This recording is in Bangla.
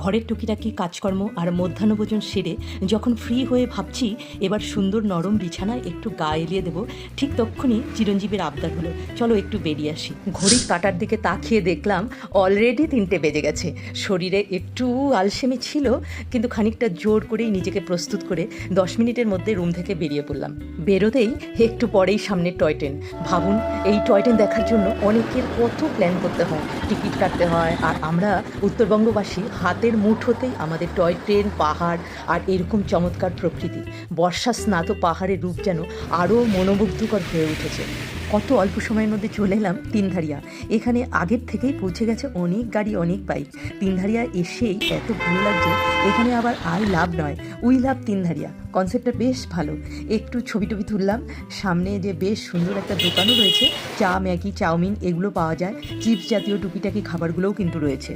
ঘরের টুকিটাকি কাজকর্ম আর মধ্যাহ্নভোজন সেরে যখন ফ্রি হয়ে ভাবছি এবার সুন্দর নরম বিছানায় একটু গা এলিয়ে দেবো, ঠিক তক্ষুনি চিরঞ্জীবের আবদার হলো, চলো একটু বেরিয়ে আসি। ঘড়ির কাঁটার দিকে তাকিয়ে দেখলাম অলরেডি 3টে বেজে গেছে। শরীরে একটু আলসেমি ছিল, কিন্তু খানিকটা জোর করেই নিজেকে প্রস্তুত করে 10 মিনিটের মধ্যে রুম থেকে বেরিয়ে পড়লাম। বেরোতেই একটু পরেই সামনে টয় ট্রেন। ভাবুন, এই টয় ট্রেন দেখার জন্য অনেকের কত প্ল্যান করতে হয়, টিকিট কাটতে হয়, আর আমরা উত্তরবঙ্গবাসী হাতের মুঠোতেই আমাদের টয় ট্রেন, পাহাড় আর এরকম চমৎকার প্রকৃতি। বর্ষা স্নাত পাহাড়ের রূপ যেন আরও মনোমুগ্ধকর হয়ে উঠেছে। কত অল্প সময়ের মধ্যে চলে এলাম তিনধারিয়া। এখানে আগের থেকেই পৌঁছে গেছে অনেক গাড়ি, অনেক বাইক। তিনধারিয়া এসেই এত ভালো লাগছে, এখানে আবার আই লাভ নয়, উই লাভ তিনধারিয়া। কনসেপ্টটা বেশ ভালো। একটু ছবি টবি তুললাম। সামনে যে বেশ সুন্দর একটা দোকানও রয়েছে, চা, ম্যাগি, চাউমিন এগুলো পাওয়া যায়। চিপস জাতীয় টুকিটাকি খাবারগুলোও কিন্তু রয়েছে।